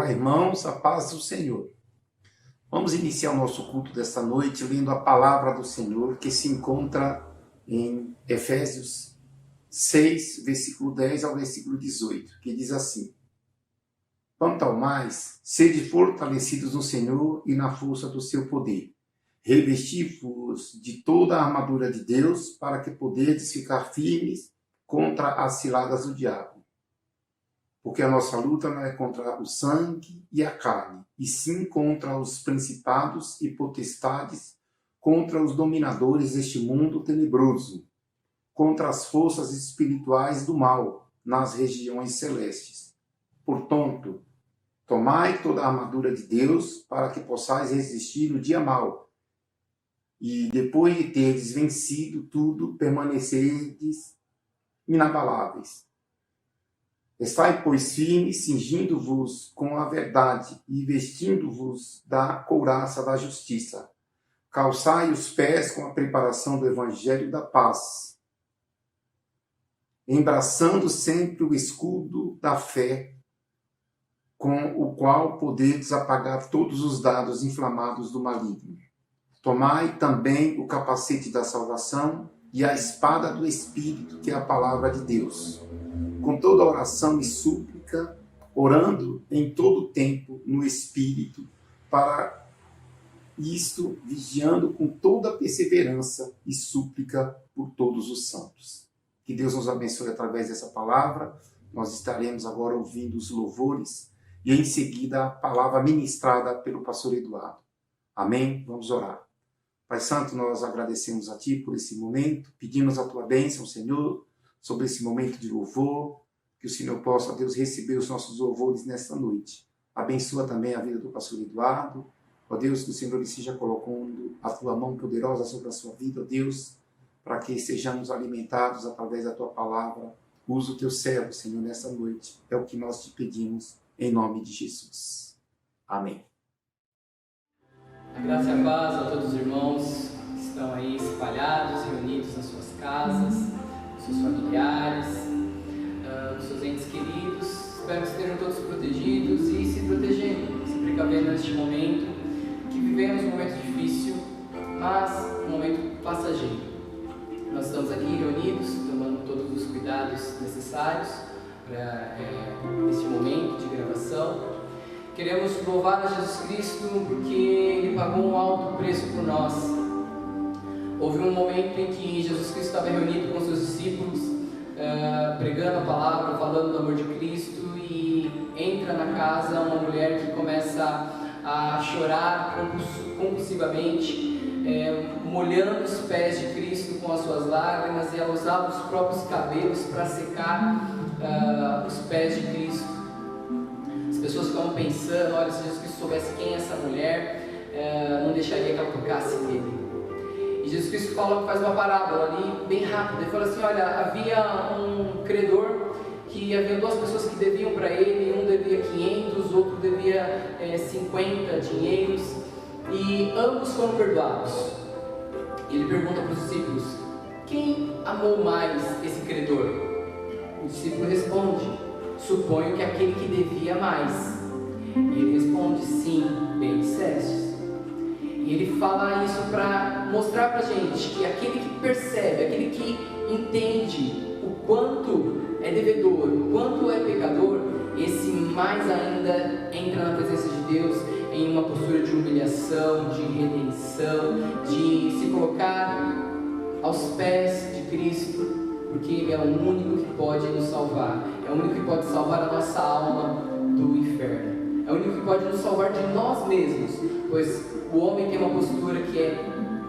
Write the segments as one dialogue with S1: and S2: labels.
S1: Olá, irmãos, a paz do Senhor. Vamos iniciar o nosso culto desta noite lendo a palavra do Senhor que se encontra em Efésios 6, versículo 10 ao versículo 18, que diz assim: Quanto ao mais, sede fortalecidos no Senhor e na força do seu poder. Revesti-vos de toda a armadura de Deus, para que poderdes ficar firmes contra as ciladas do diabo. Porque a nossa luta não é contra o sangue e a carne, e sim contra os principados e potestades, contra os dominadores deste mundo tenebroso, contra as forças espirituais do mal nas regiões celestes. Portanto, tomai toda a armadura de Deus para que possais resistir no dia mau, e depois de terdes vencido tudo, permanecerdes inabaláveis. Estai, pois, firmes, cingindo-vos com a verdade e vestindo-vos da couraça da justiça. Calçai os pés com a preparação do evangelho da paz, embraçando sempre o escudo da fé, com o qual podeis apagar todos os dardos inflamados do maligno. Tomai também o capacete da salvação e a espada do Espírito, que é a palavra de Deus, com toda oração e súplica, orando em todo tempo no Espírito, para isto vigiando com toda perseverança e súplica por todos os santos. Que Deus nos abençoe através dessa palavra. Nós estaremos agora ouvindo os louvores e em seguida a palavra ministrada pelo pastor Eduardo. Amém? Vamos orar. Pai Santo, nós agradecemos a Ti por esse momento, pedimos a Tua bênção, Senhor, sobre esse momento de louvor, que o Senhor possa, Deus, receber os nossos louvores nesta noite. Abençoa também a vida do pastor Eduardo. Ó Deus, que o Senhor esteja colocando a Tua mão poderosa sobre a sua vida, ó Deus, para que sejamos alimentados através da Tua palavra. Usa o Teu servo, Senhor, nessa noite. É o que nós te pedimos, em nome de Jesus. Amém.
S2: A graça e a paz a todos os irmãos que estão aí espalhados, reunidos nas suas casas, com seus familiares, com seus entes queridos. Espero que estejam todos protegidos e se protegendo, se precavendo neste momento, que vivemos um momento difícil, mas um momento passageiro. Nós estamos aqui reunidos, tomando todos os cuidados necessários para este momento de gravação. Queremos louvar a Jesus Cristo porque Ele pagou um alto preço por nós. Houve um momento em que Jesus Cristo estava reunido com seus discípulos, pregando a palavra, falando do amor de Cristo, e entra na casa uma mulher que começa a chorar compulsivamente, molhando os pés de Cristo com as suas lágrimas, e ela usava os próprios cabelos para secar os pés de Cristo. As pessoas ficavam pensando: olha, se Jesus Cristo soubesse quem é essa mulher, não deixaria que ela tocasse nele. E Jesus Cristo faz uma parábola ali, bem rápida. Ele fala assim: olha, havia um credor que havia duas pessoas que deviam para ele. Um devia 500, outro devia 50 dinheiros, e ambos foram perdoados. E ele pergunta para os discípulos: quem amou mais esse credor? O discípulo responde: suponho que aquele que devia mais. E ele responde: sim, bem disseste. E ele fala isso para mostrar para a gente que aquele que percebe, aquele que entende o quanto é devedor, o quanto é pecador, esse mais ainda entra na presença de Deus em uma postura de humilhação, de redenção, de se colocar aos pés de Cristo, porque Ele é o único que pode nos salvar, é o único que pode salvar a nossa alma do inferno, é o único que pode nos salvar de nós mesmos, pois o homem tem uma postura que é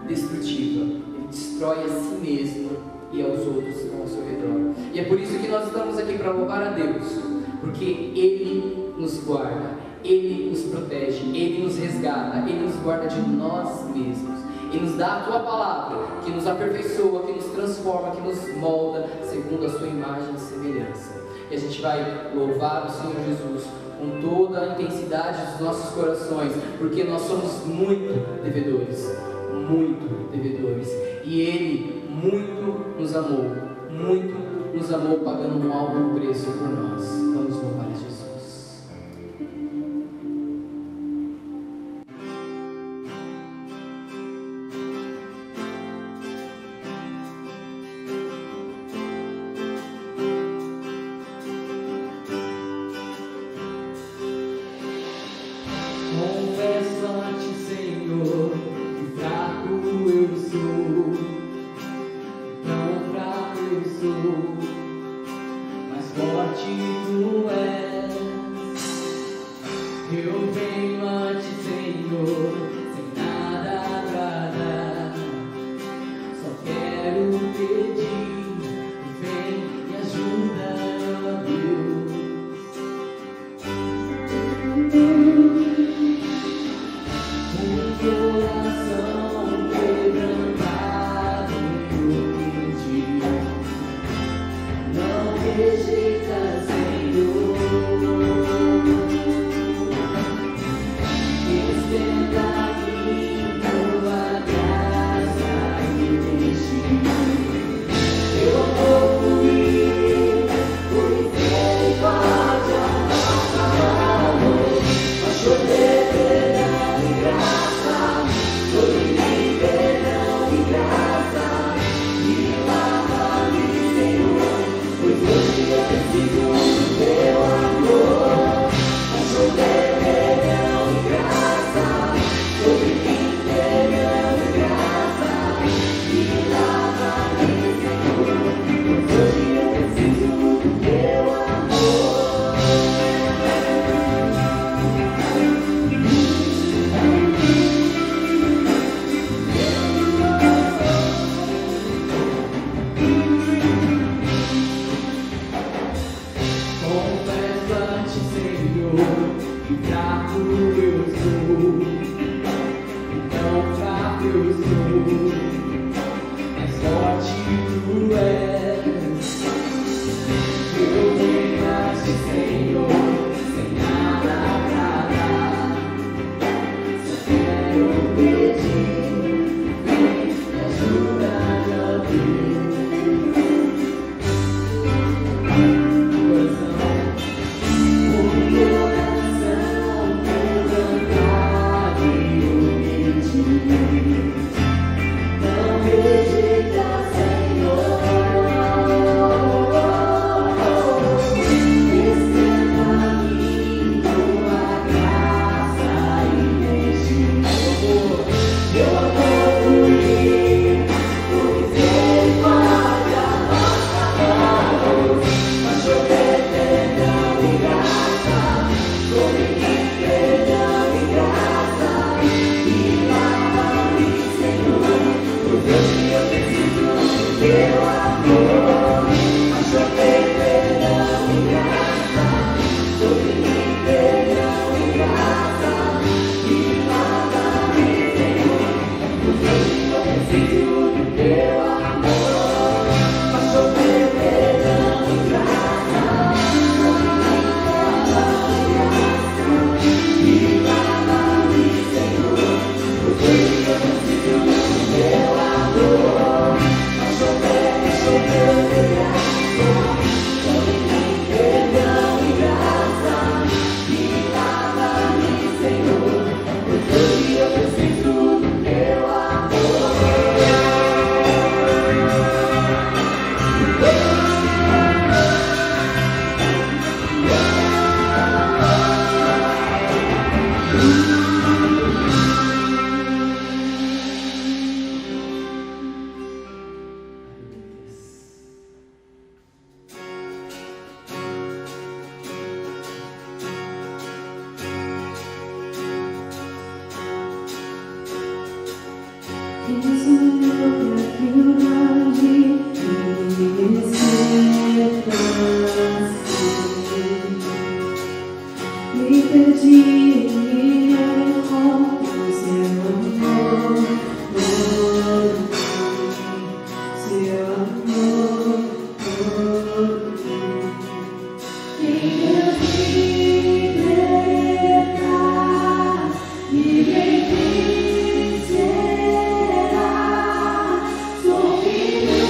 S2: destrutiva, ele destrói a si mesmo e aos outros que estão ao seu redor. E é por isso que nós estamos aqui, para louvar a Deus, porque Ele nos guarda, Ele nos protege, Ele nos resgata, Ele nos guarda de nós mesmos. E nos dá a Tua palavra, que nos aperfeiçoa, que nos transforma, que nos molda segundo a Sua imagem e semelhança. E a gente vai louvar o Senhor Jesus com toda a intensidade dos nossos corações, porque nós somos muito devedores, e Ele muito nos amou, pagando um alto preço por nós. Vamos louvar Jesus. forte tu és. Eu venho a ti, Senhor, sem nada agradar. Só quero pedir, vem e ajuda, Deus. Um coração quebrantado em ti, não rejeita, Senhor. Estenda-me tua graça e deixe eu vou fluir por misericórdia, amor, mas chover perdão e graça, sobre mim perdão e graça, me lava-me, Senhor, pois hoje eu preciso do teu amor, mas chover perdão e graça, sobre mim perdão e graça, me lava-me, Senhor, pois hoje eu preciso do teu amor. Confesso a ti, Senhor, que fraco eu sou, tão fraco eu sou, mas forte tu és. Eu venho a ti, Senhor, sem nada agradar. Só quero pedir, vem me ajuda, meu Deus. Coração quebrantado em ti, não rejeita, Senhor. Estenda-me tua graça e deixe eu vou fluir por misericórdia, amor, mas chover perdão e graça, sobre mim perdão e graça, me lava-me, Senhor, pois hoje eu preciso do teu amor, mas chover perdão e graça, sobre mim perdão e graça, me lava-me, Senhor, pois hoje eu preciso do teu amor, mas chover perdão e graça, sobre mim perdão e graça, me lava-me, Senhor, pois hoje eu preciso do teu amor, mas chover e graça, sobre mim perdão e graça, me lava-me, Senhor, pois hoje eu preciso do teu amor.
S3: Me perdi e encontro seu amor, seu amor, quem Deus libertar, ninguém vencerá. Sou filho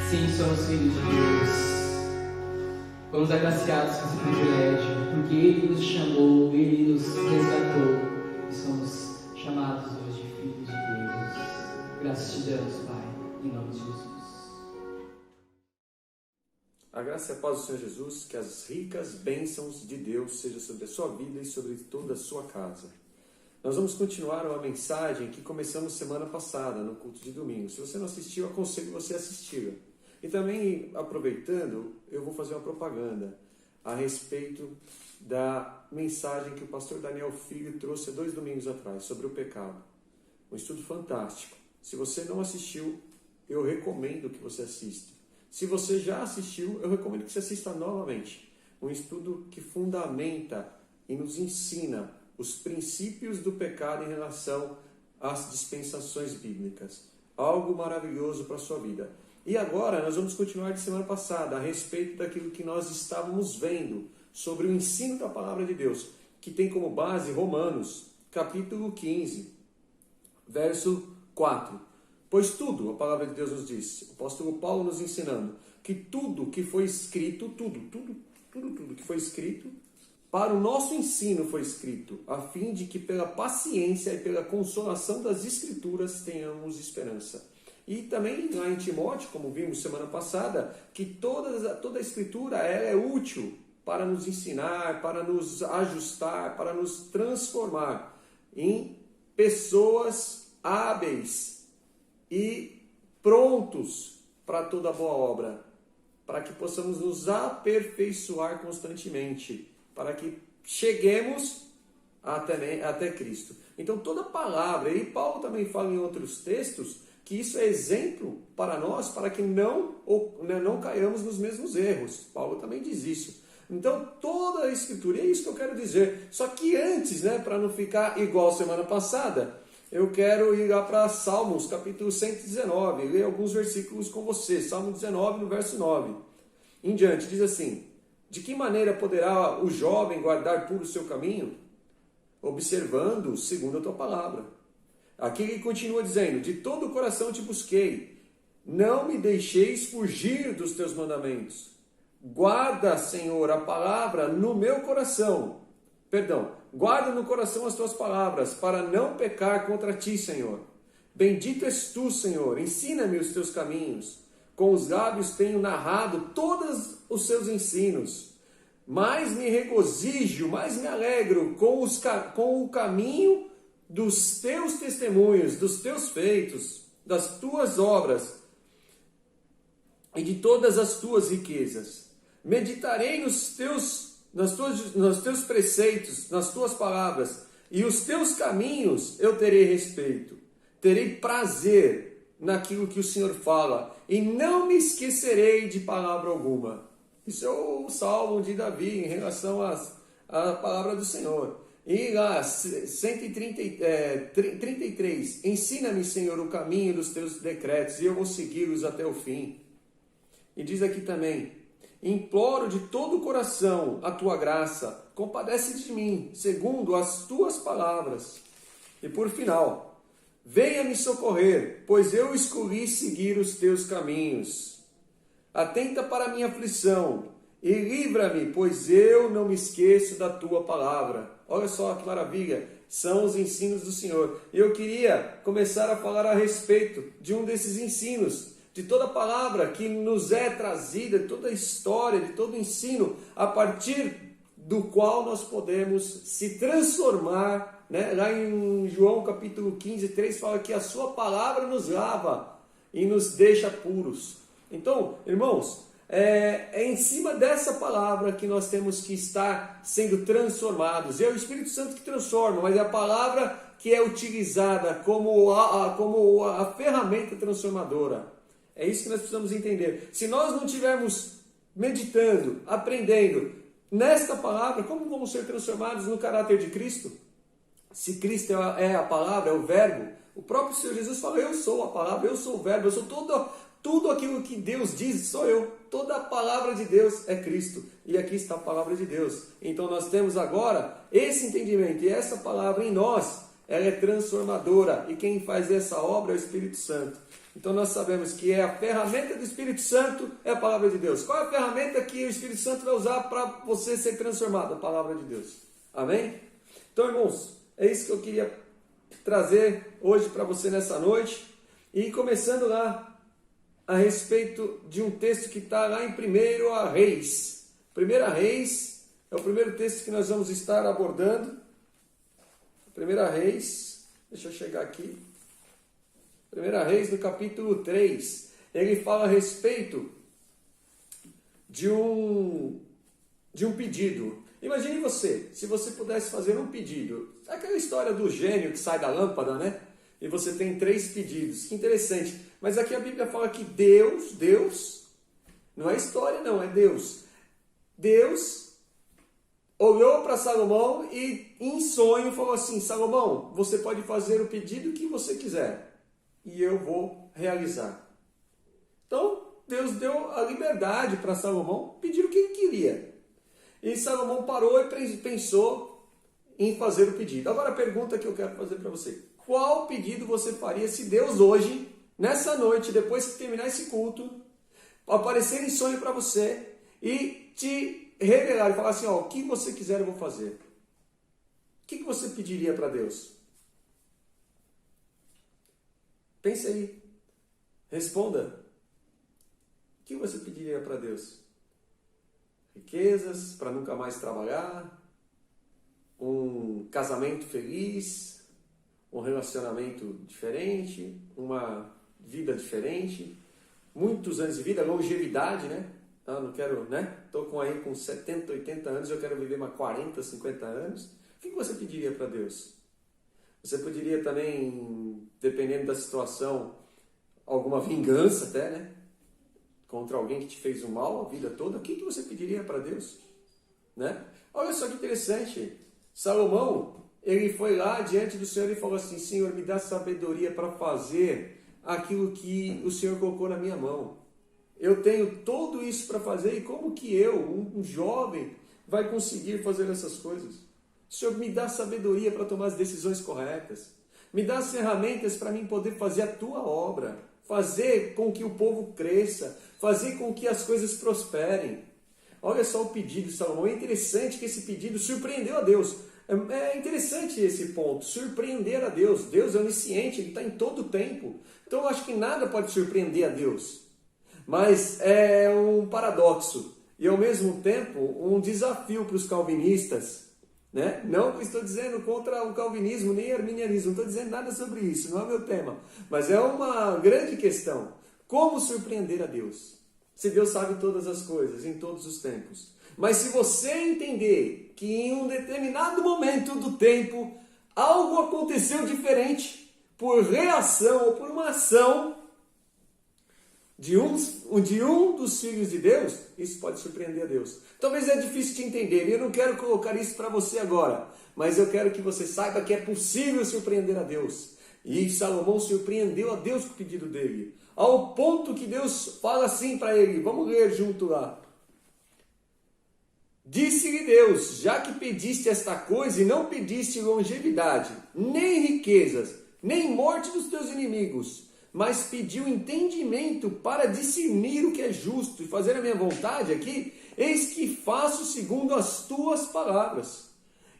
S2: Sim, somos filhos de Deus. Fomos agraciados com esse privilégio, porque Ele nos chamou, Ele nos resgatou e somos chamados hoje de filhos de Deus. Graças te damos, Pai, em nome de Jesus.
S4: A graça e a paz do Senhor Jesus, que as ricas bênçãos de Deus sejam sobre a sua vida e sobre toda a sua casa. Nós vamos continuar uma mensagem que começamos semana passada, no culto de domingo. Se você não assistiu, aconselho você a assistir. E também, aproveitando, eu vou fazer uma propaganda a respeito da mensagem que o pastor Daniel Filho trouxe há 2 domingos atrás, sobre o pecado. Um estudo fantástico. Se você não assistiu, eu recomendo que você assista. Se você já assistiu, eu recomendo que você assista novamente. Um estudo que fundamenta e nos ensina os princípios do pecado em relação às dispensações bíblicas. Algo maravilhoso para a sua vida. E agora nós vamos continuar de semana passada a respeito daquilo que nós estávamos vendo sobre o ensino da palavra de Deus, que tem como base Romanos, capítulo 15, verso 4. Pois tudo, a palavra de Deus nos diz, o apóstolo Paulo nos ensinando, que tudo que foi escrito, tudo que foi escrito, para o nosso ensino foi escrito, a fim de que pela paciência e pela consolação das Escrituras tenhamos esperança. E também lá em Timóteo, como vimos semana passada, que toda a Escritura ela é útil para nos ensinar, para nos ajustar, para nos transformar em pessoas hábeis e prontos para toda boa obra, para que possamos nos aperfeiçoar constantemente, para que cheguemos até Cristo. Então toda palavra, e Paulo também fala em outros textos, que isso é exemplo para nós, para que não caiamos nos mesmos erros. Paulo também diz isso. Então toda a Escritura, e é isso que eu quero dizer. Só que antes, para não ficar igual semana passada, eu quero ir lá para Salmos, capítulo 119, ler alguns versículos com você. Salmo 19, no verso 9. Em diante, diz assim: de que maneira poderá o jovem guardar puro o seu caminho? Observando segundo a tua palavra. Aqui ele continua dizendo: de todo o coração te busquei, não me deixeis fugir dos teus mandamentos. Guarda, Senhor, a palavra no meu coração. Guarda no coração as tuas palavras, para não pecar contra ti, Senhor. Bendito és tu, Senhor, ensina-me os teus caminhos. Com os lábios tenho narrado todos os seus ensinos. Mais me regozijo, mais me alegro com o caminho dos teus testemunhos, dos teus feitos, das tuas obras e de todas as tuas riquezas. Meditarei nos teus preceitos, nas tuas palavras, e os teus caminhos eu terei respeito. Terei prazer naquilo que o Senhor fala, e não me esquecerei de palavra alguma. Isso é o salmo de Davi em relação à palavra do Senhor. E lá, 33, ensina-me, Senhor, o caminho dos teus decretos, e eu vou segui-los até o fim. E diz aqui também: imploro de todo o coração a tua graça, compadece de mim, segundo as tuas palavras. E por final, venha me socorrer, pois eu escolhi seguir os teus caminhos. Atenta para a minha aflição, e livra-me, pois eu não me esqueço da tua palavra. Olha só que maravilha, são os ensinos do Senhor. E eu queria começar a falar a respeito de um desses ensinos, de toda a palavra que nos é trazida, de toda a história, de todo o ensino, a partir do qual nós podemos se transformar. Lá em João capítulo 15, 3, fala que a sua palavra nos lava e nos deixa puros. Então, irmãos, é em cima dessa palavra que nós temos que estar sendo transformados. É o Espírito Santo que transforma, mas é a palavra que é utilizada como a ferramenta transformadora. É isso que nós precisamos entender. Se nós não estivermos meditando, aprendendo nesta palavra, como vamos ser transformados no caráter de Cristo? Se Cristo é a palavra, é o verbo, o próprio Senhor Jesus fala: eu sou a palavra, eu sou o verbo, eu sou tudo aquilo que Deus diz, sou eu. Toda a palavra de Deus é Cristo. E aqui está a palavra de Deus. Então nós temos agora esse entendimento. E essa palavra em nós, ela é transformadora. E quem faz essa obra é o Espírito Santo. Então nós sabemos que a ferramenta do Espírito Santo é a palavra de Deus. Qual é a ferramenta que o Espírito Santo vai usar para você ser transformado? A palavra de Deus. Amém? Então, irmãos, é isso que eu queria trazer hoje para você nessa noite. E começando lá a respeito de um texto que está lá em 1 Reis. 1 Reis é o primeiro texto que nós vamos estar abordando. 1 Reis, deixa eu chegar aqui. 1 Reis, no capítulo 3, ele fala a respeito de um pedido. Imagine você, se você pudesse fazer um pedido. Aquela história do gênio que sai da lâmpada, né? E você tem 3 pedidos. Que interessante. Mas aqui a Bíblia fala que Deus, não é história não, é Deus. Deus olhou para Salomão e em sonho falou assim: Salomão, você pode fazer o pedido que você quiser e eu vou realizar. Então, Deus deu a liberdade para Salomão pedir o que ele queria. E Salomão parou e pensou em fazer o pedido. Agora a pergunta que eu quero fazer para você: qual pedido você faria se Deus hoje, nessa noite, depois que terminar esse culto, aparecer em sonho para você e te revelar e falar assim, ó, o que você quiser eu vou fazer? O que você pediria para Deus? Pense aí. Responda. O que você pediria para Deus? Riquezas para nunca mais trabalhar? Um casamento feliz? Um relacionamento diferente? Uma vida diferente? Muitos anos de vida, longevidade, né? Ah, não quero, né? Estou com 70, 80 anos, eu quero viver mais 40, 50 anos. O que você pediria para Deus? Você poderia também, dependendo da situação, alguma vingança até, né? Contra alguém que te fez um mal a vida toda. O que você pediria para Deus? Né? Olha só que interessante. Salomão, ele foi lá diante do Senhor e falou assim, Senhor, me dá sabedoria para fazer aquilo que o Senhor colocou na minha mão. Eu tenho tudo isso para fazer e como que eu, um jovem, vai conseguir fazer essas coisas? O Senhor me dá sabedoria para tomar as decisões corretas. Me dá as ferramentas para mim poder fazer a tua obra. Fazer com que o povo cresça. Fazer com que as coisas prosperem. Olha só o pedido de Salomão. É interessante que esse pedido surpreendeu a Deus. É interessante esse ponto. Surpreender a Deus. Deus é onisciente. Ele está em todo o tempo. Então eu acho que nada pode surpreender a Deus. Mas é um paradoxo. E ao mesmo tempo um desafio para os calvinistas. Né? Não estou dizendo contra o calvinismo nem o arminianismo, não estou dizendo nada sobre isso, não é meu tema, mas é uma grande questão: como surpreender a Deus? Se Deus sabe todas as coisas, em todos os tempos, mas se você entender que em um determinado momento do tempo algo aconteceu diferente, por reação ou por uma ação de um dos filhos de Deus, isso pode surpreender a Deus. Talvez é difícil de entender, e eu não quero colocar isso para você agora, mas eu quero que você saiba que é possível surpreender a Deus. E Salomão surpreendeu a Deus com o pedido dele, ao ponto que Deus fala assim para ele, vamos ler junto lá. Disse-lhe Deus, já que pediste esta coisa e não pediste longevidade, nem riquezas, nem morte dos teus inimigos, mas pediu entendimento para discernir o que é justo e fazer a minha vontade aqui, eis que faço segundo as tuas palavras.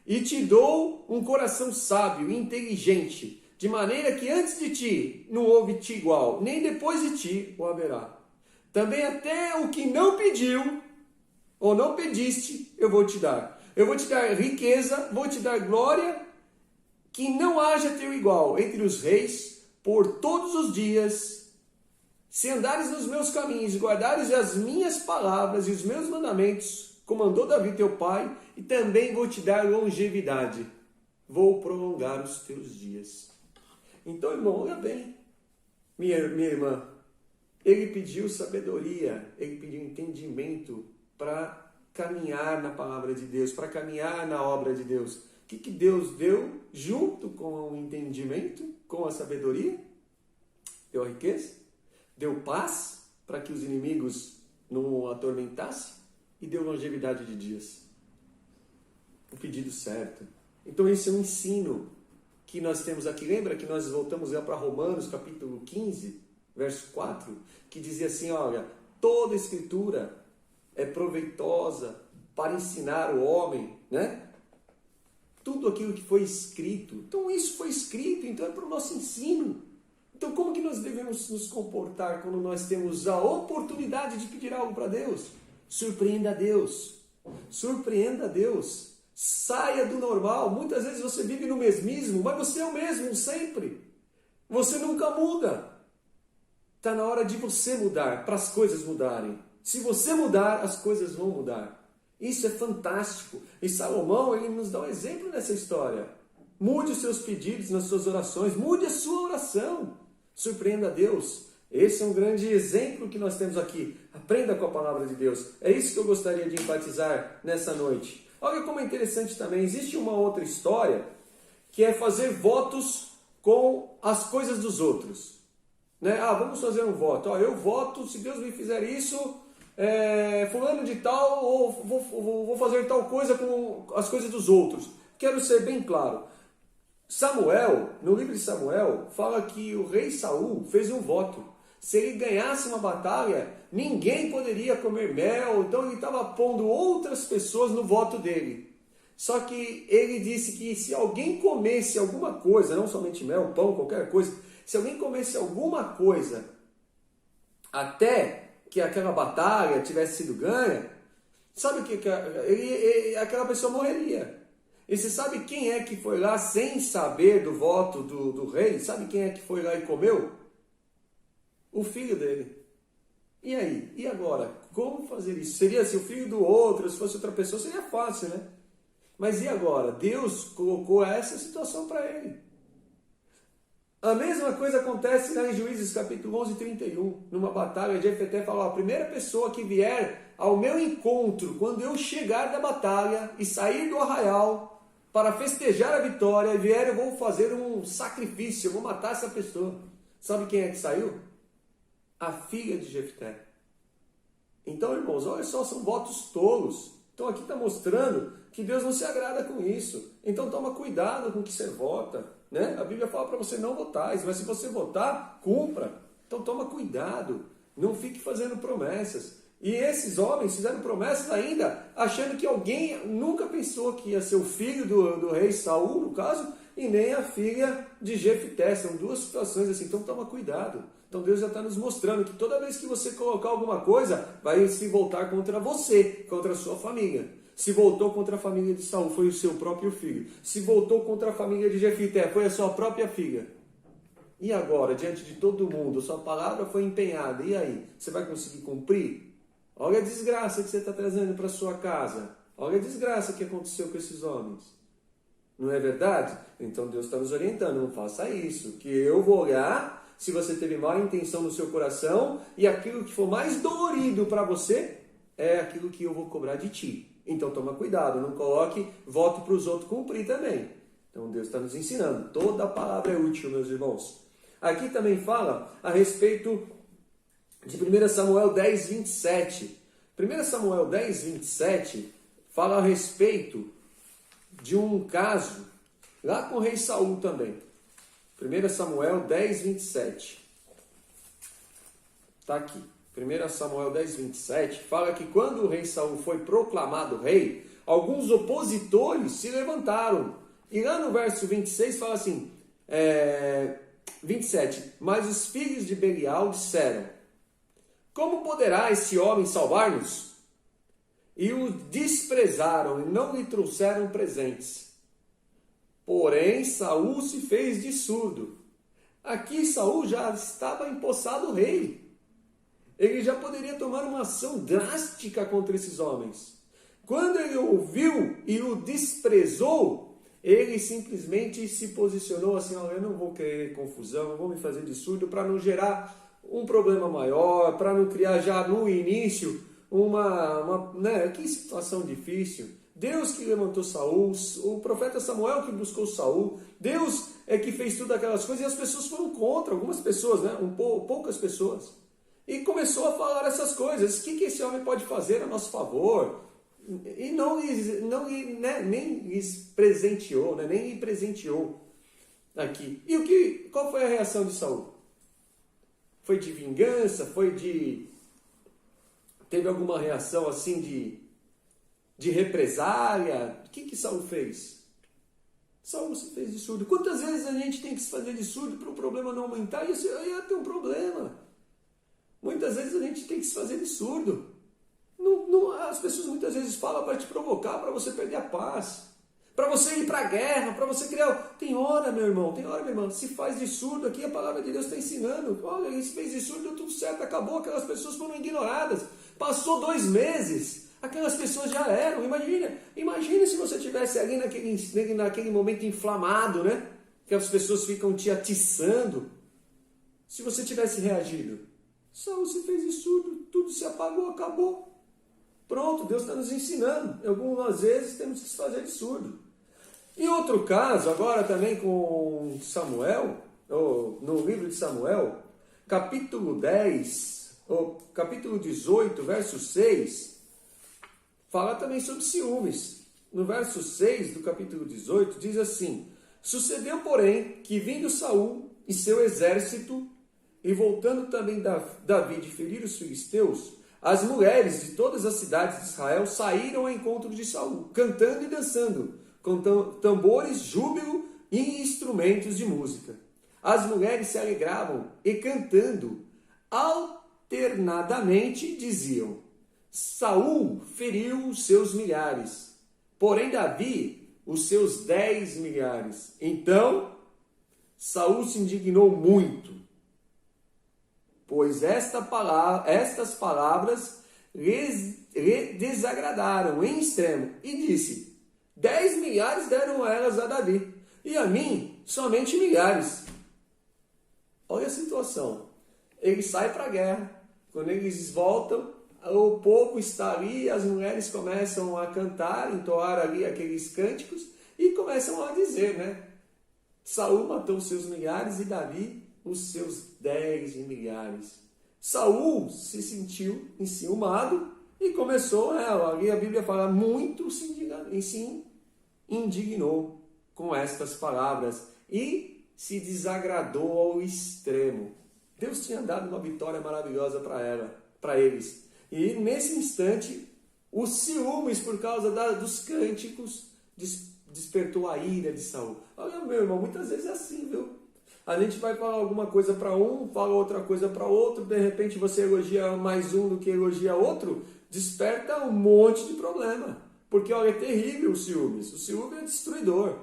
S4: E te dou um coração sábio e inteligente, de maneira que antes de ti não houve ti igual, nem depois de ti o haverá. Também até o que não pediu, ou não pediste, eu vou te dar. Eu vou te dar riqueza, vou te dar glória, que não haja teu igual entre os reis, por todos os dias, se andares nos meus caminhos, guardares as minhas palavras e os meus mandamentos, como mandou Davi teu pai, e também vou te dar longevidade, vou prolongar os teus dias. Então, irmão, olha bem, minha irmã, ele pediu sabedoria, ele pediu entendimento para caminhar na palavra de Deus, para caminhar na obra de Deus. O que Deus deu junto com o entendimento, com a sabedoria? Deu riqueza, deu paz para que os inimigos não o atormentassem e deu longevidade de dias. O pedido certo. Então esse é um ensino que nós temos aqui. Lembra que nós voltamos lá para Romanos capítulo 15, verso 4, que dizia assim, olha, toda escritura é proveitosa para ensinar o homem, né? Tudo aquilo que foi escrito. Então isso foi escrito, então é para o nosso ensino. Então como que nós devemos nos comportar quando nós temos a oportunidade de pedir algo para Deus? Surpreenda a Deus. Surpreenda a Deus. Saia do normal. Muitas vezes você vive no mesmismo, mas você é o mesmo sempre. Você nunca muda. Está na hora de você mudar, para as coisas mudarem. Se você mudar, as coisas vão mudar. Isso é fantástico. E Salomão, ele nos dá um exemplo nessa história. Mude os seus pedidos nas suas orações. Mude a sua oração. Surpreenda a Deus. Esse é um grande exemplo que nós temos aqui. Aprenda com a palavra de Deus. É isso que eu gostaria de enfatizar nessa noite. Olha como é interessante também. Existe uma outra história que é fazer votos com as coisas dos outros. Né? Vamos fazer um voto. Eu voto, se Deus me fizer isso, fulano de tal, ou vou fazer tal coisa com as coisas dos outros. Quero ser bem claro. Samuel, no livro de Samuel, fala que o rei Saul fez um voto. Se ele ganhasse uma batalha, ninguém poderia comer mel. Então ele estava pondo outras pessoas no voto dele. Só que ele disse que se alguém comesse alguma coisa, não somente mel, pão, qualquer coisa, se alguém comesse alguma coisa até que aquela batalha tivesse sido ganha, sabe que aquela pessoa morreria. E você sabe quem é que foi lá sem saber do voto do rei? Sabe quem é que foi lá e comeu? O filho dele. E aí? E agora? Como fazer isso? Seria se o filho do outro, se fosse outra pessoa, seria fácil, né? Mas e agora? Deus colocou essa situação para ele. A mesma coisa acontece lá em Juízes capítulo 11, 31. Numa batalha de Jefté falou, a primeira pessoa que vier ao meu encontro, quando eu chegar da batalha e sair do arraial para festejar a vitória, e vier, eu vou fazer um sacrifício, eu vou matar essa pessoa. Sabe quem é que saiu? A filha de Jefté. Então, irmãos, olha só, são votos tolos. Então aqui está mostrando que Deus não se agrada com isso. Então toma cuidado com o que você vota. Né? A Bíblia fala para você não votar, mas se você votar, cumpra. Então toma cuidado, não fique fazendo promessas. E esses homens fizeram promessas ainda, achando que alguém nunca pensou que ia ser o filho do rei Saul, no caso, e nem a filha de Jefté. São duas situações assim, então toma cuidado. Então Deus já está nos mostrando que toda vez que você colocar alguma coisa, vai se voltar contra você, contra a sua família. Se voltou contra a família de Saul, foi o seu próprio filho. Se voltou contra a família de Jefté, foi a sua própria filha. E agora, diante de todo mundo, sua palavra foi empenhada. E aí? Você vai conseguir cumprir? Olha a desgraça que você está trazendo para sua casa. Olha a desgraça que aconteceu com esses homens. Não é verdade? Então Deus está nos orientando. Não faça isso. Que eu vou olhar se você teve má intenção no seu coração e aquilo que for mais dolorido para você é aquilo que eu vou cobrar de ti. Então toma cuidado, não coloque voto para os outros cumprir também. Então Deus está nos ensinando. Toda a palavra é útil, meus irmãos. Aqui também fala a respeito de 1 Samuel 10, 27. 1 Samuel 10, 27 fala a respeito de um caso lá com o rei Saul também. 1 Samuel 10, 27. Está aqui. 1 Samuel 10, 27, fala que quando o rei Saul foi proclamado rei, alguns opositores se levantaram. E lá no verso 26 fala assim, 27, mas os filhos de Belial disseram, como poderá esse homem salvar-nos? E o desprezaram e não lhe trouxeram presentes. Porém, Saul se fez de surdo. Aqui Saul já estava empossado rei. Ele já poderia tomar uma ação drástica contra esses homens. Quando ele ouviu e o desprezou, ele simplesmente se posicionou assim, eu não vou querer confusão, não vou me fazer de surdo para não gerar um problema maior, para não criar já no início que situação difícil. Deus que levantou Saul, o profeta Samuel que buscou Saul, Deus é que fez tudo aquelas coisas e as pessoas foram contra, algumas pessoas, poucas pessoas. E começou a falar essas coisas. O que esse homem pode fazer a nosso favor? E nem lhes presenteou, nem lhe presenteou aqui. E qual foi a reação de Saul? Foi de vingança? Teve alguma reação assim de represália? O que Saul fez? Saul se fez de surdo. Quantas vezes a gente tem que se fazer de surdo para o problema não aumentar? E aí ia ter um problema. Muitas vezes a gente tem que se fazer de surdo. As pessoas muitas vezes falam para te provocar, para você perder a paz, para você ir para a guerra, para você criar... Tem hora, meu irmão, se faz de surdo aqui, a palavra de Deus está ensinando. Olha, ele se fez de surdo, deu tudo certo, acabou, aquelas pessoas foram ignoradas. Passou 2 meses, aquelas pessoas já eram. Imagina se você estivesse ali naquele momento inflamado, né? Que as pessoas ficam te atiçando. Se você tivesse reagido. Saul se fez de surdo, tudo se apagou, acabou. Pronto, Deus está nos ensinando. Algumas vezes temos que se fazer de surdo. Em outro caso, agora também com Samuel, no livro de Samuel, capítulo 10, capítulo 18, verso 6, fala também sobre ciúmes. No verso 6 do capítulo 18, diz assim: Sucedeu, porém, que vindo Saul e seu exército, e voltando também Davi de ferir os filisteus, as mulheres de todas as cidades de Israel saíram ao encontro de Saul, cantando e dançando, com tambores, júbilo e instrumentos de música. As mulheres se alegravam e cantando, alternadamente diziam: Saul feriu os seus milhares, porém Davi os seus 10 milhares. Então Saul se indignou muito, pois estas palavras lhe desagradaram em extremo, e disse: 10 milhares deram elas a Davi, e a mim somente milhares. Olha a situação. Ele sai para a guerra. Quando eles voltam, o povo está ali, as mulheres começam a cantar, entoar ali aqueles cânticos, e começam a dizer, né? Saul matou os seus milhares e Davi os seus 10 milhares. Saul se sentiu enciumado e começou, ali a Bíblia fala, muito se indignou com estas palavras e se desagradou ao extremo. Deus tinha dado uma vitória maravilhosa para eles. E nesse instante, os ciúmes por causa dos cânticos despertou a ira de Saul. Olha, meu irmão, muitas vezes é assim, viu? A gente vai falar alguma coisa para um, fala outra coisa para outro, de repente você elogia mais um do que elogia outro, desperta um monte de problema. Porque, olha, é terrível o ciúmes. O ciúme é destruidor.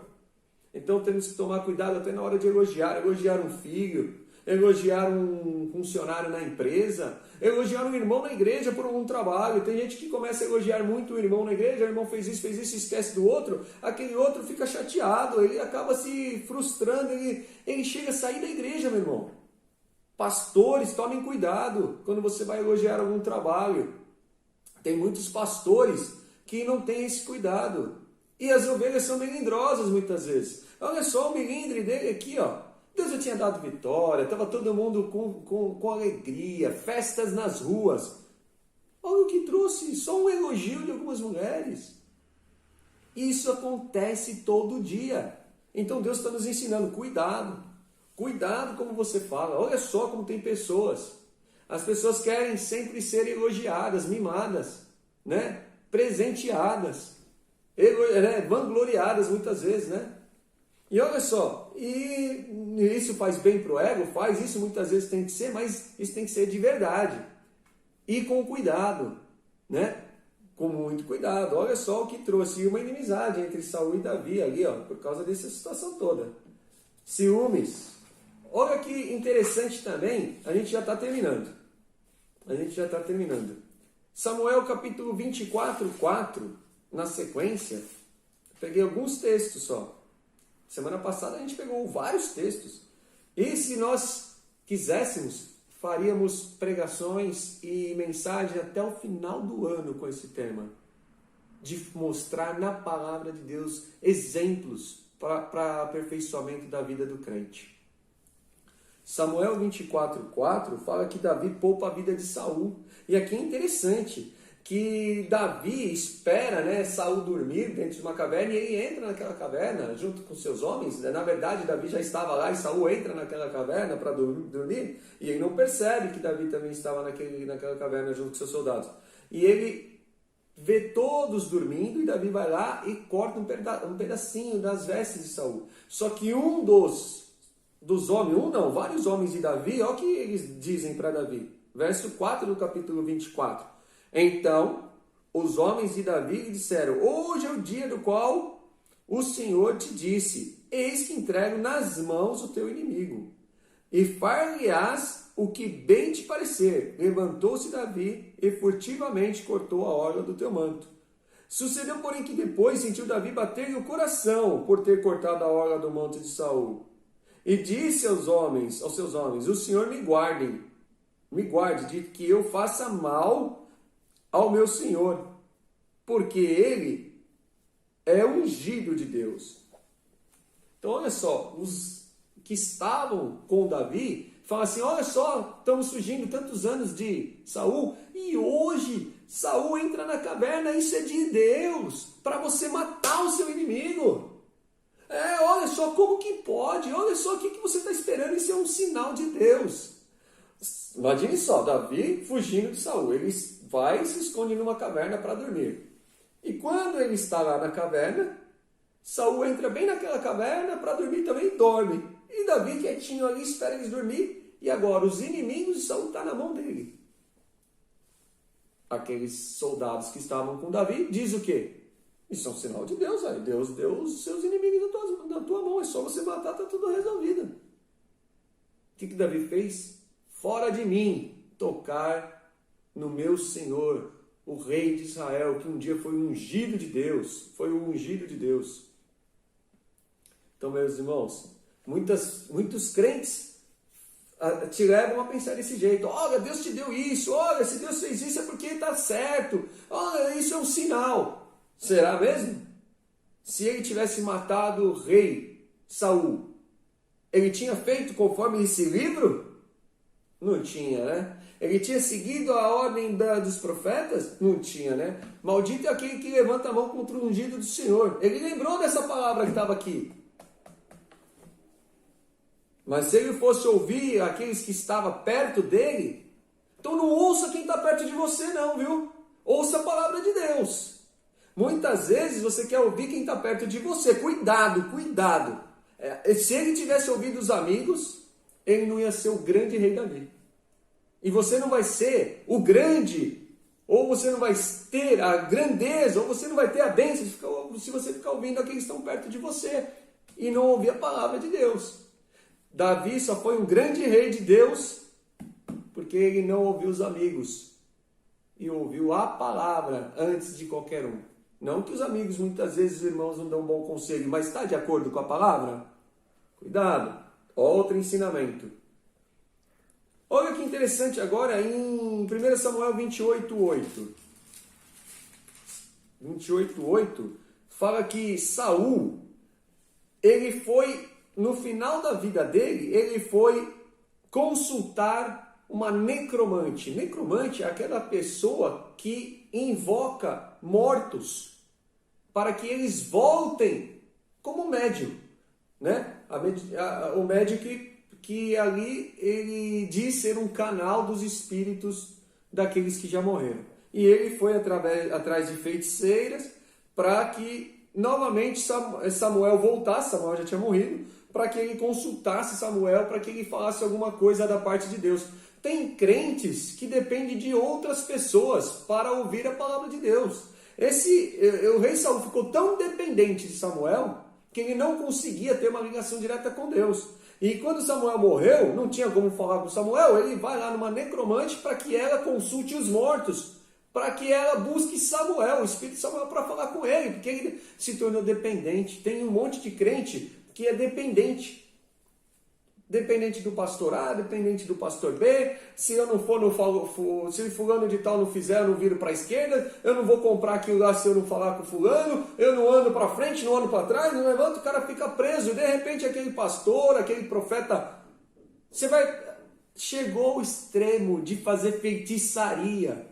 S4: Então temos que tomar cuidado até na hora de elogiar um filho, elogiar um funcionário na empresa, elogiar um irmão na igreja por algum trabalho. Tem gente que começa a elogiar muito o irmão na igreja, o irmão fez isso, esquece do outro, aquele outro fica chateado, ele acaba se frustrando, ele chega a sair da igreja, meu irmão. Pastores, tomem cuidado quando você vai elogiar algum trabalho. Tem muitos pastores que não têm esse cuidado. E as ovelhas são melindrosas muitas vezes. Olha só o melindre dele aqui, ó. Deus já tinha dado vitória, estava todo mundo com alegria, festas nas ruas. Olha o que trouxe, só um elogio de algumas mulheres. Isso acontece todo dia. Então Deus está nos ensinando, cuidado. Cuidado como você fala. Olha só como tem pessoas. As pessoas querem sempre ser elogiadas, mimadas, né? Presenteadas, vangloriadas muitas vezes, né? E olha só, e isso faz bem para o ego? Faz, isso muitas vezes tem que ser, mas isso tem que ser de verdade. E com cuidado, né? Com muito cuidado. Olha só o que trouxe uma inimizade entre Saul e Davi ali, ó, por causa dessa situação toda. Ciúmes. Olha que interessante também, a gente já está terminando. Samuel capítulo 24, 4, na sequência, peguei alguns textos só. Semana passada a gente pegou vários textos. E se nós quiséssemos, faríamos pregações e mensagens até o final do ano com esse tema. De mostrar na palavra de Deus exemplos para aperfeiçoamento da vida do crente. Samuel 24, 4 fala que Davi poupa a vida de Saul. E aqui é interessante que Davi espera, né, Saul dormir dentro de uma caverna e ele entra naquela caverna junto com seus homens. Na verdade, Davi já estava lá e Saul entra naquela caverna para dormir e ele não percebe que Davi também estava naquela caverna junto com seus soldados. E ele vê todos dormindo e Davi vai lá e corta um pedacinho das vestes de Saul. Só que um dos homens, vários homens de Davi, olha o que eles dizem para Davi. Verso 4 do capítulo 24. Então, os homens de Davi lhe disseram: hoje é o dia do qual o Senhor te disse: eis que entrego nas mãos o teu inimigo, e far-lhe-ás o que bem te parecer. Levantou-se Davi e furtivamente cortou a orla do teu manto. Sucedeu, porém, que depois sentiu Davi bater-lhe o coração por ter cortado a orla do manto de Saul. E disse aos seus homens: o Senhor me guarde de que eu faça mal ao meu Senhor, porque ele é ungido de Deus. Então, olha só, os que estavam com Davi falam assim: olha só, estamos fugindo tantos anos de Saul e hoje Saul entra na caverna, isso é de Deus, para você matar o seu inimigo. Olha só, como que pode? Olha só, o que você está esperando? Isso é um sinal de Deus. Imagine só, Davi fugindo de Saul, ele vai e se esconde numa caverna para dormir. E quando ele está lá na caverna, Saul entra bem naquela caverna para dormir também e dorme. E Davi quietinho ali espera eles dormir. E agora os inimigos de Saul estão na mão dele. Aqueles soldados que estavam com Davi diz o quê? Isso é um sinal de Deus, velho. Deus deu os seus inimigos na tua mão. É só você matar, está tudo resolvido. O que Davi fez? Fora de mim tocar no meu Senhor, o rei de Israel, que um dia foi ungido de Deus. Foi o ungido de Deus. Então, meus irmãos, muitos crentes te levam a pensar desse jeito. Olha, Deus te deu isso. Olha, se Deus fez isso é porque está certo. Olha, isso é um sinal. Será mesmo? Se ele tivesse matado o rei Saul, ele tinha feito conforme esse livro? Não tinha, né? Ele tinha seguido a ordem dos profetas? Não tinha, né? Maldito é aquele que levanta a mão contra o ungido do Senhor. Ele lembrou dessa palavra que estava aqui. Mas se ele fosse ouvir aqueles que estavam perto dele, então não ouça quem está perto de você não, viu? Ouça a palavra de Deus. Muitas vezes você quer ouvir quem está perto de você. Cuidado, cuidado. Se ele tivesse ouvido os amigos, ele não ia ser o grande rei Davi. E você não vai ser o grande, ou você não vai ter a grandeza, ou você não vai ter a bênção se você ficar ouvindo aqueles que estão perto de você e não ouvir a palavra de Deus. Davi só foi um grande rei de Deus porque ele não ouviu os amigos e ouviu a palavra antes de qualquer um. Não que os amigos, muitas vezes, os irmãos não dão um bom conselho, mas está de acordo com a palavra? Cuidado. Outro ensinamento. Olha que interessante agora em 1 Samuel 28:8. 28:8 fala que Saul, ele foi, no final da vida dele, ele foi consultar uma necromante. Necromante é aquela pessoa que invoca mortos para que eles voltem como médium, né? O médium que ali ele diz ser um canal dos espíritos daqueles que já morreram. E ele foi atrás de feiticeiras para que novamente Samuel voltasse, Samuel já tinha morrido, para que ele consultasse Samuel, para que ele falasse alguma coisa da parte de Deus. Tem crentes que dependem de outras pessoas para ouvir a palavra de Deus. O rei Saul ficou tão dependente de Samuel que ele não conseguia ter uma ligação direta com Deus. E quando Samuel morreu, não tinha como falar com Samuel, ele vai lá numa necromante para que ela consulte os mortos, para que ela busque Samuel, o espírito de Samuel, para falar com ele, porque ele se tornou dependente. Tem um monte de crente que é dependente. Dependente do pastor A, dependente do pastor B. Se eu não for se fulano de tal não fizer, eu não viro para a esquerda. Eu não vou comprar aquilo lá se eu não falar com fulano. Eu não ando para frente, não ando para trás, não levanto, o cara fica preso. De repente aquele pastor, aquele profeta, chegou ao extremo de fazer feitiçaria.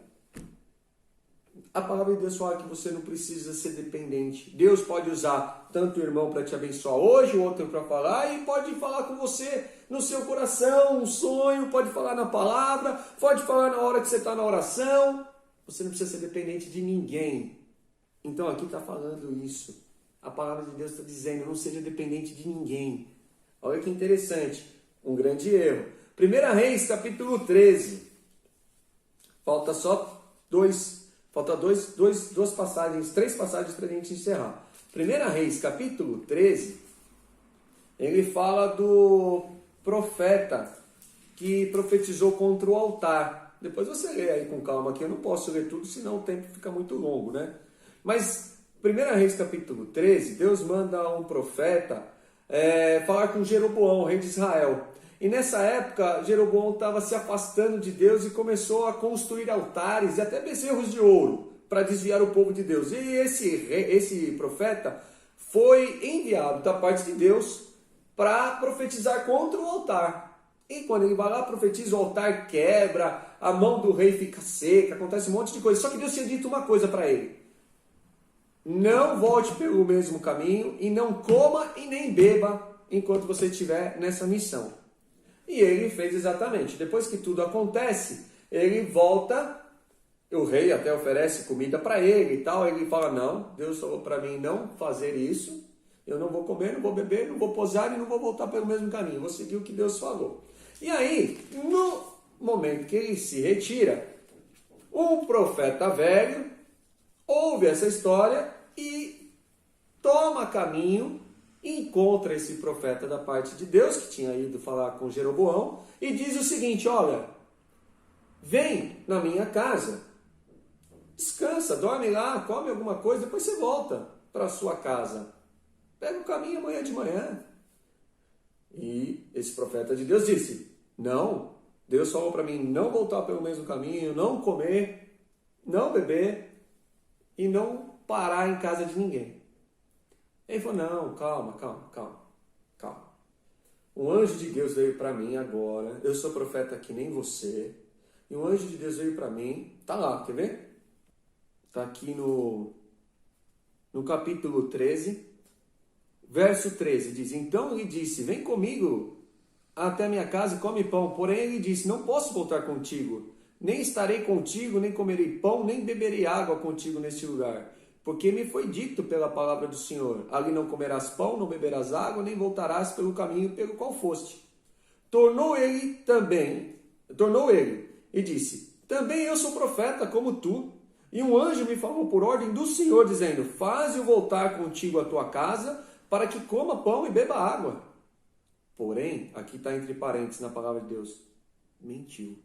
S4: a palavra de Deus fala que você não precisa ser dependente. Deus pode usar tanto o irmão para te abençoar hoje, o outro para falar, e pode falar com você no seu coração, um sonho, pode falar na palavra, pode falar na hora que você está na oração. Você não precisa ser dependente de ninguém. Então aqui está falando isso. A palavra de Deus está dizendo, não seja dependente de ninguém. Olha que interessante, um grande erro. 1 Reis, capítulo 13. Falta só duas passagens, 3 passagens para a gente encerrar. 1 Reis, capítulo 13, ele fala do profeta que profetizou contra o altar. Depois você lê aí com calma aqui, eu não posso ler tudo, senão o tempo fica muito longo, né? Mas 1 Reis, capítulo 13, Deus manda um profeta falar com Jeroboão, rei de Israel. E nessa época, Jeroboão estava se afastando de Deus e começou a construir altares e até bezerros de ouro para desviar o povo de Deus. E esse profeta foi enviado da parte de Deus para profetizar contra o altar. E quando ele vai lá, profetiza, o altar quebra, a mão do rei fica seca, acontece um monte de coisa. Só que Deus tinha dito uma coisa para ele: não volte pelo mesmo caminho e não coma e nem beba enquanto você estiver nessa missão. E ele fez exatamente. Depois que tudo acontece, ele volta, o rei até oferece comida para ele e tal. Ele fala, não, Deus falou para mim não fazer isso. Eu não vou comer, não vou beber, não vou posar e não vou voltar pelo mesmo caminho. Vou seguir o que Deus falou. E aí, no momento que ele se retira, o profeta velho ouve essa história e toma caminho, encontra esse profeta da parte de Deus, que tinha ido falar com Jeroboão, e diz o seguinte, olha, vem na minha casa, descansa, dorme lá, come alguma coisa, depois você volta para a sua casa. Pega o caminho amanhã de manhã. E esse profeta de Deus disse, não, Deus falou para mim não voltar pelo mesmo caminho, não comer, não beber e não parar em casa de ninguém. Ele falou, não, calma. Um anjo de Deus veio para mim agora, eu sou profeta que nem você, e um anjo de Deus veio para mim, tá lá, quer ver? Tá aqui no capítulo 13, verso 13, diz, então ele disse, vem comigo até a minha casa e come pão, porém ele disse, não posso voltar contigo, nem estarei contigo, nem comerei pão, nem beberei água contigo neste lugar. Porque me foi dito pela palavra do Senhor, ali não comerás pão, não beberás água, nem voltarás pelo caminho pelo qual foste. Tornou ele e disse, também eu sou profeta como tu, e um anjo me falou por ordem do Senhor, dizendo, faze-o voltar contigo à tua casa, para que coma pão e beba água. Porém, aqui está entre parênteses na palavra de Deus, mentiu.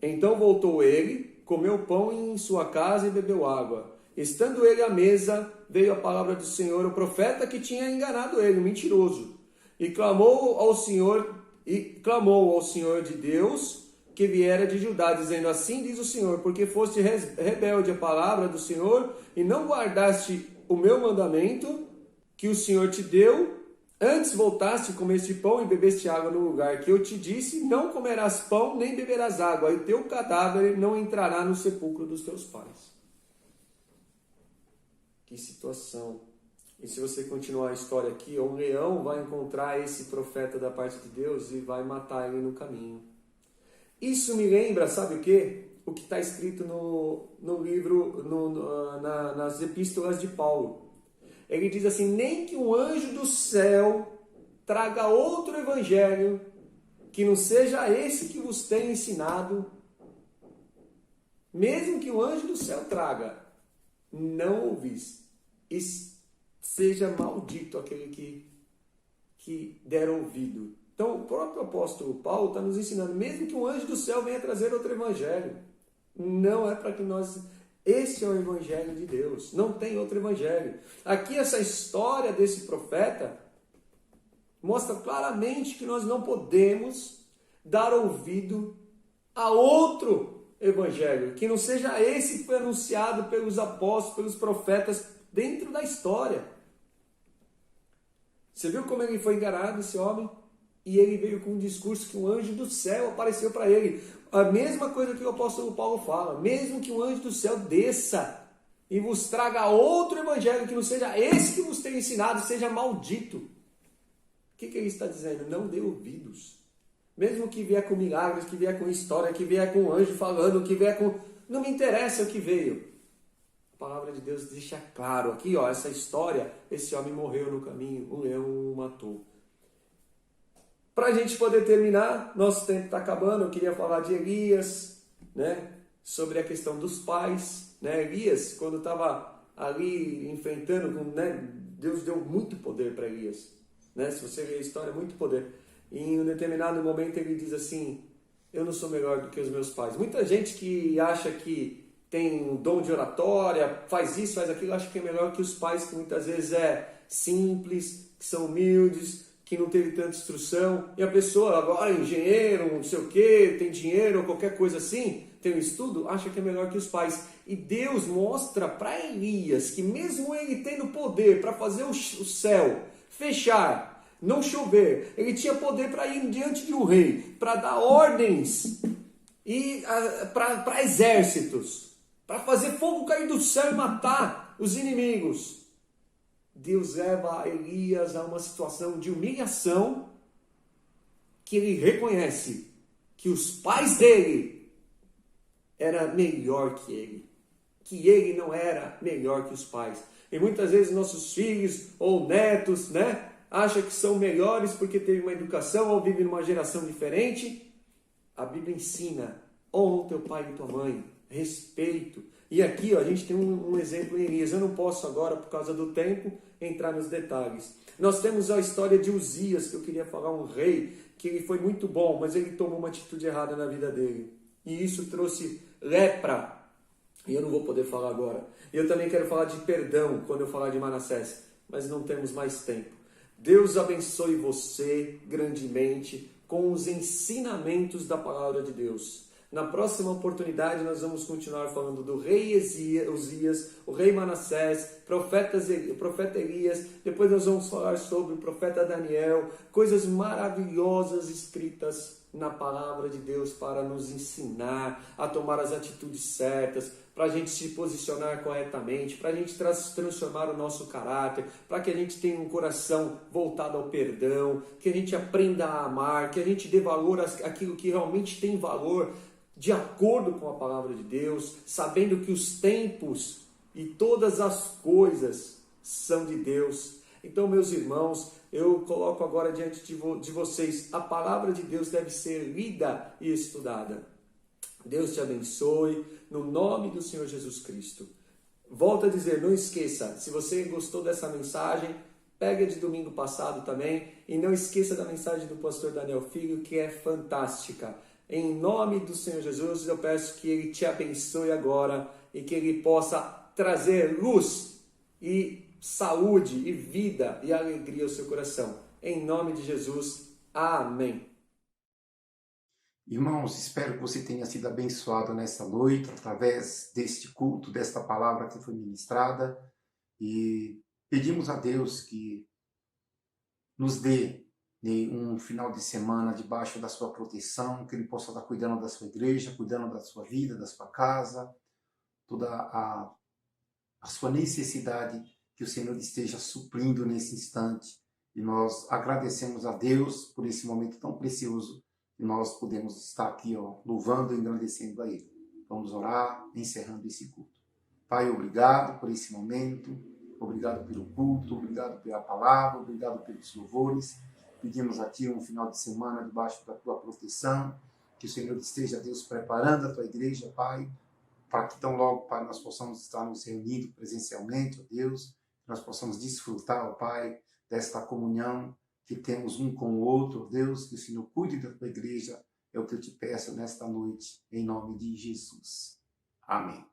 S4: Então voltou ele, comeu pão em sua casa e bebeu água. Estando ele à mesa, veio a palavra do Senhor, o profeta que tinha enganado ele, o mentiroso, e clamou ao Senhor de Deus, que viera de Judá, dizendo, assim diz o Senhor, porque foste rebelde à palavra do Senhor, e não guardaste o meu mandamento, que o Senhor te deu, antes voltaste, comeste pão e bebeste água no lugar que eu te disse, não comerás pão, nem beberás água, e o teu cadáver não entrará no sepulcro dos teus pais. Que situação. E se você continuar a história aqui, um leão vai encontrar esse profeta da parte de Deus e vai matar ele no caminho. Isso me lembra, sabe o quê? O que está escrito no livro, nas epístolas de Paulo. Ele diz assim, nem que um anjo do céu traga outro evangelho, que não seja esse que vos tenho ensinado, mesmo que o anjo do céu traga, não ouvis. E seja maldito aquele que der ouvido. Então, o próprio apóstolo Paulo está nos ensinando, mesmo que um anjo do céu venha trazer outro evangelho, não é para que nós... Esse é o evangelho de Deus, não tem outro evangelho. Aqui essa história desse profeta mostra claramente que nós não podemos dar ouvido a outro evangelho, que não seja esse que foi anunciado pelos apóstolos, pelos profetas, dentro da história. Você viu como ele foi enganado, esse homem? E ele veio com um discurso que um anjo do céu apareceu para ele. A mesma coisa que o apóstolo Paulo fala. Mesmo que um anjo do céu desça e vos traga outro evangelho que não seja esse que vos tenho ensinado, seja maldito. O que ele está dizendo? Não dê ouvidos. Mesmo que vier com milagres, que vier com história, que vier com anjo falando, que vier com... Não me interessa o que veio. A palavra de Deus deixa claro aqui, ó, essa história, esse homem morreu no caminho, um leão o matou. Para a gente poder terminar, nosso tempo está acabando, eu queria falar de Elias, né? Sobre a questão dos pais, né? Elias, quando estava ali enfrentando, né? Deus deu muito poder para Elias, né? Se você ler a história, muito poder. E em um determinado momento ele diz assim, eu não sou melhor do que os meus pais. Muita gente que acha que tem um dom de oratória, faz isso, faz aquilo, acha que é melhor que os pais, que muitas vezes é simples, que são humildes, que não teve tanta instrução, e a pessoa agora é engenheiro, não sei o que, tem dinheiro ou qualquer coisa assim, tem um estudo, acha que é melhor que os pais. E Deus mostra para Elias que mesmo ele tendo poder para fazer o céu fechar, não chover, ele tinha poder para ir diante de um rei, para dar ordens e para exércitos, para fazer fogo cair do céu e matar os inimigos. Deus leva Elias a uma situação de humilhação, que ele reconhece que os pais dele eram melhor que ele não era melhor que os pais. E muitas vezes nossos filhos ou netos, né, acham que são melhores porque teve uma educação ou vivem numa geração diferente. A Bíblia ensina, honra teu pai e tua mãe, respeito. E aqui ó, a gente tem um exemplo em Elias. Eu não posso agora, por causa do tempo, entrar nos detalhes. Nós temos a história de Uzias, que eu queria falar, um rei, que ele foi muito bom, mas ele tomou uma atitude errada na vida dele. E isso trouxe lepra. E eu não vou poder falar agora. Eu também quero falar de perdão, quando eu falar de Manassés, mas não temos mais tempo. Deus abençoe você grandemente com os ensinamentos da palavra de Deus. Na próxima oportunidade nós vamos continuar falando do rei Uzias, o rei Manassés, profeta Elias. Depois nós vamos falar sobre o profeta Daniel, coisas maravilhosas escritas na palavra de Deus para nos ensinar a tomar as atitudes certas, para a gente se posicionar corretamente, para a gente transformar o nosso caráter, para que a gente tenha um coração voltado ao perdão, que a gente aprenda a amar, que a gente dê valor àquilo que realmente tem valor, de acordo com a palavra de Deus, sabendo que os tempos e todas as coisas são de Deus. Então, meus irmãos, eu coloco agora diante de vocês, a palavra de Deus deve ser lida e estudada. Deus te abençoe, no nome do Senhor Jesus Cristo. Volto a dizer, não esqueça, se você gostou dessa mensagem, pega de domingo passado também, e não esqueça da mensagem do pastor Daniel Filho, que é fantástica. Em nome do Senhor Jesus, eu peço que Ele te abençoe agora e que Ele possa trazer luz e saúde e vida e alegria ao seu coração. Em nome de Jesus, amém.
S1: Irmãos, espero que você tenha sido abençoado nesta noite, através deste culto, desta palavra que foi ministrada, e pedimos a Deus que nos dê um final de semana debaixo da sua proteção, que Ele possa estar cuidando da sua igreja, cuidando da sua vida, da sua casa, toda a sua necessidade, que o Senhor esteja suprindo nesse instante. E nós agradecemos a Deus por esse momento tão precioso que nós podemos estar aqui, louvando e engrandecendo a Ele. Vamos orar, encerrando esse culto. Pai, obrigado por esse momento, obrigado pelo culto, obrigado pela palavra, obrigado pelos louvores. Pedimos a Ti um final de semana debaixo da Tua proteção, que o Senhor esteja, Deus, preparando a Tua igreja, Pai, para que tão logo, Pai, nós possamos estar nos reunindo presencialmente, ó Deus, que nós possamos desfrutar, ó Pai, desta comunhão que temos um com o outro, ó Deus, que o Senhor cuide da Tua igreja, é o que eu te peço nesta noite, em nome de Jesus. Amém.